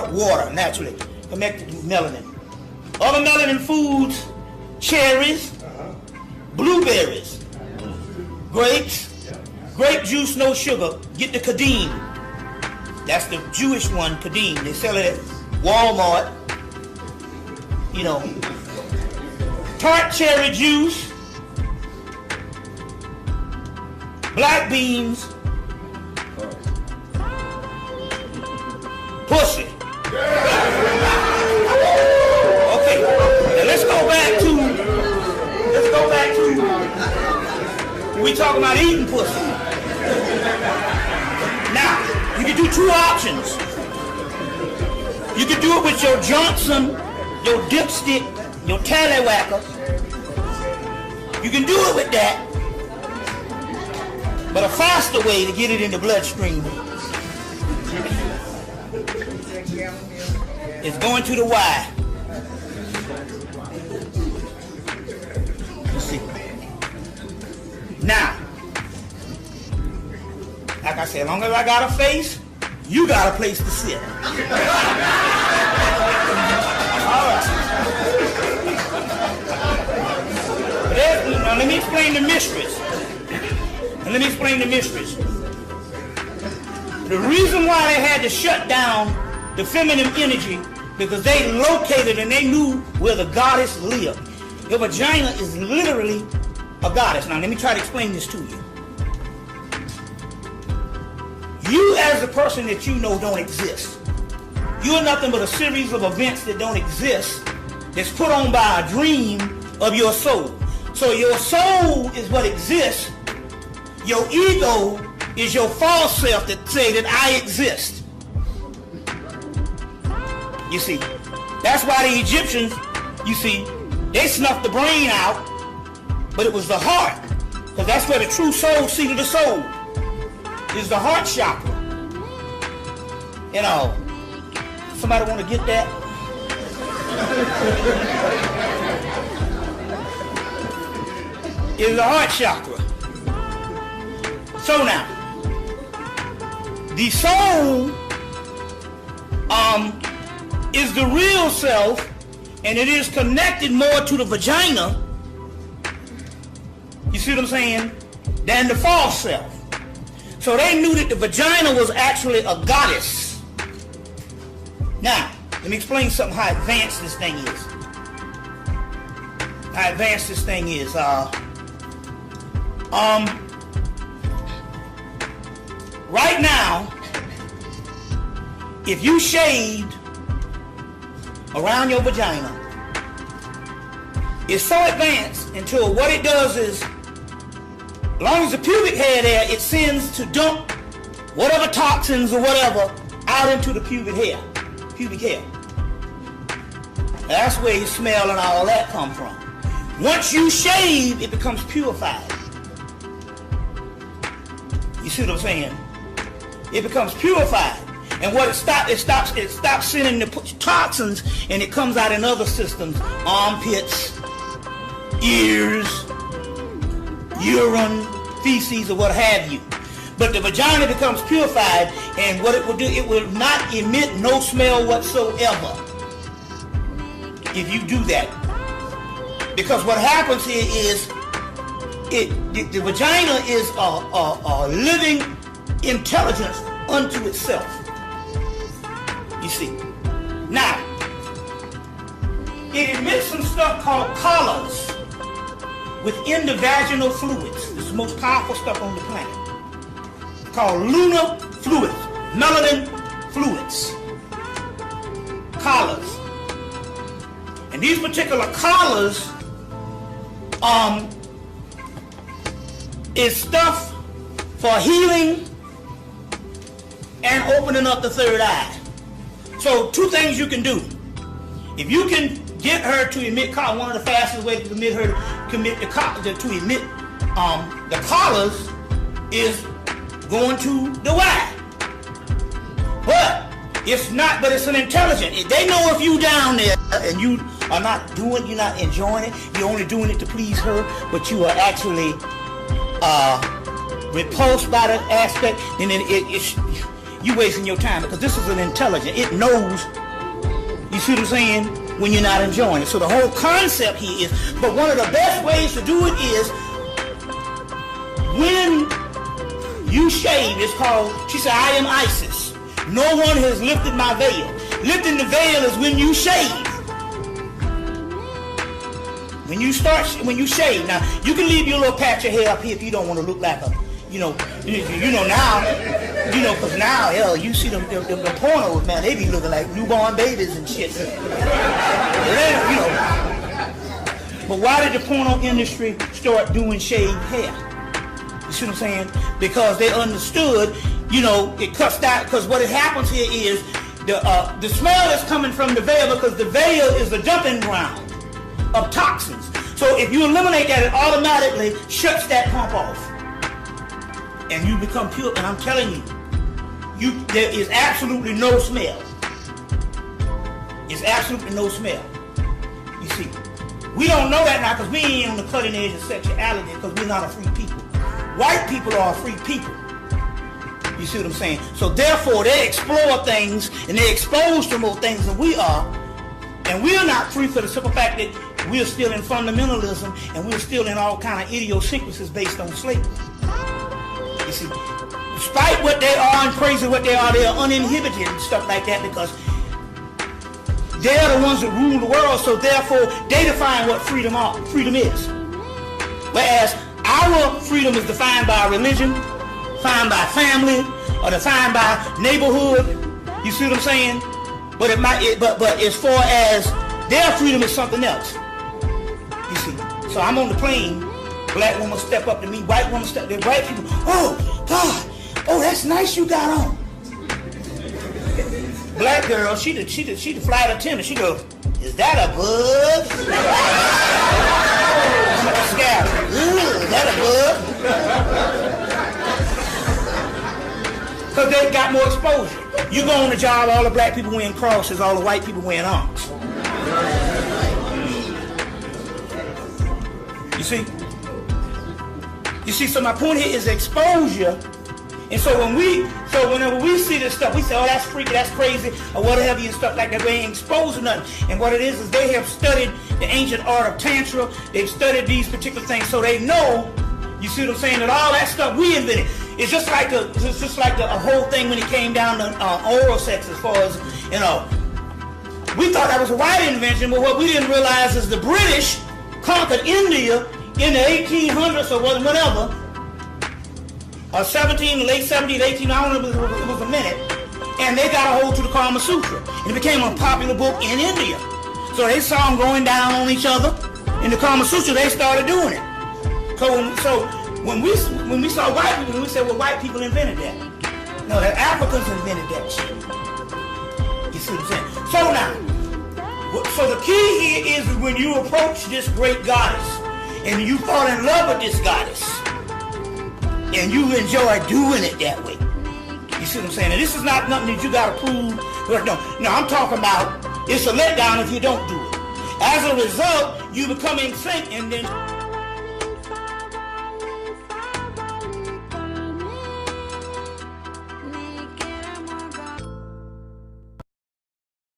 water naturally connected to melanin. Other melanin foods, cherries, blueberries, grapes, grape juice, no sugar. Get the Kadeem. That's the Jewish one, Kadeem. They sell it at Walmart. You know, tart cherry juice, black beans, pussy. Okay, now let's go back to we talking about eating pussy. Now, you can do two options. You can do it with your Johnson, your dipstick, your tallywhacker. You can do it with that. But a faster way to get it in the bloodstream is going to the Y. You see. Now, like I said, as long as I got a face, you got a place to sit. All right. Now let me explain the mysteries. The reason why they had to shut down the feminine energy, because they located and they knew where the goddess lived. Your vagina is literally a goddess. Now let me try to explain this to you. You as a person that you know don't exist. You're nothing but a series of events that don't exist, that's put on by a dream of your soul. So your soul is what exists. Your ego is your false self that say that I exist. You see, that's why the Egyptians, you see, they snuffed the brain out, but it was the heart, because that's where the true soul, seat of the soul, is the heart chakra. You know, somebody want to get that? Is the heart chakra. So now, the soul is the real self, and it is connected more to the vagina, you see what I'm saying, than the false self. So they knew that the vagina was actually a goddess. Now, let me explain something, how advanced this thing is. Right now, if you shaved around your vagina, it's so advanced until what it does is, as long as the pubic hair there, it sends to dump whatever toxins or whatever out into the pubic hair. That's where your smell and all that come from. Once you shave, it becomes purified. You see what I'm saying? It becomes purified. And what it stops sending the toxins, and it comes out in other systems, armpits, ears, urine, feces, or what have you. But the vagina becomes purified, and what it will do, it will not emit no smell whatsoever if you do that. Because what happens here is, the vagina is a living intelligence unto itself. You see. Now, it emits some stuff called colors within the vaginal fluids. It's the most powerful stuff on the planet. It's called lunar fluids, melanin fluids, collars. And these particular collars is stuff for healing and opening up the third eye. So two things you can do. If you can get her to emit collars, one of the fastest ways to emit the collars is going to the Y. But it's an intelligent. They know if you down there and you are not doing, you're not enjoying it, you're only doing it to please her, but you are actually repulsed by that aspect, then you wasting your time, because this is an intelligent. It knows, you see what I'm saying, when you're not enjoying it. So the whole concept here is, but one of the best ways to do it is when you shave. It's called, she said, I am Isis. No one has lifted my veil. Lifting the veil is when you shave. When you shave. Now, you can leave your little patch of hair up here if you don't want to look like a, now, because now, hell, you see them pornos, man, they be looking like newborn babies and shit. But why did the porno industry start doing shaved hair? You see what I'm saying? Because they understood, it cuts down, because what happens here is the smell is coming from the veil, because the veil is the dumping ground of toxins. So if you eliminate that, it automatically shuts that pump off. And you become pure. And I'm telling you, there is absolutely no smell. It's absolutely no smell. You see, we don't know that now because we ain't on the cutting edge of sexuality, because we're not a free people. White people are a free people. You see what I'm saying? So therefore, they explore things and they expose to more things than we are. And we're not free for the simple fact that we're still in fundamentalism and we're still in all kind of idiosyncrasies based on slavery. You see, despite what they are and crazy what they are uninhibited and stuff like that, because they're the ones that rule the world, so therefore they define what freedom is. Whereas our freedom is defined by religion, defined by family, or defined by neighborhood. You see what I'm saying? But but as far as their freedom is something else. You see. So I'm on the plane. Black woman step up to me. White woman step. The white people. Oh God. Oh, that's nice you got on. Black girl. She the flight attendant. She goes, is that a bug? I'm like a scab. Is that a bug? Because they got more exposure. You go on the job, all the black people wearing crosses, all the white people wearing arms. You see, so my point here is exposure. And so whenever we see this stuff, we say, oh, that's freaky, that's crazy, or whatever and stuff like that. We ain't exposed to nothing. And what it is they have studied the ancient art of Tantra. They've studied these particular things, so they know, you see what I'm saying, that all that stuff we invented. It's just like a whole thing when it came down to oral sex, as far as, we thought that was a white invention, but what we didn't realize is the British conquered India in the 1800s or whatever, or late 70s, 18, I don't know, it was a minute, and they got a hold to the Kama Sutra, and it became a popular book in India. So they saw them going down on each other in the Kama Sutra, they started doing it. So when we saw white people, we said, well, white people invented that. No, the Africans invented that shit. You see what I'm saying? So now, so the key here is when you approach this great goddess and you fall in love with this goddess and you enjoy doing it that way. You see what I'm saying? And this is not nothing that you got to prove. No, I'm talking about it's a letdown if you don't do it. As a result, you become in sync and then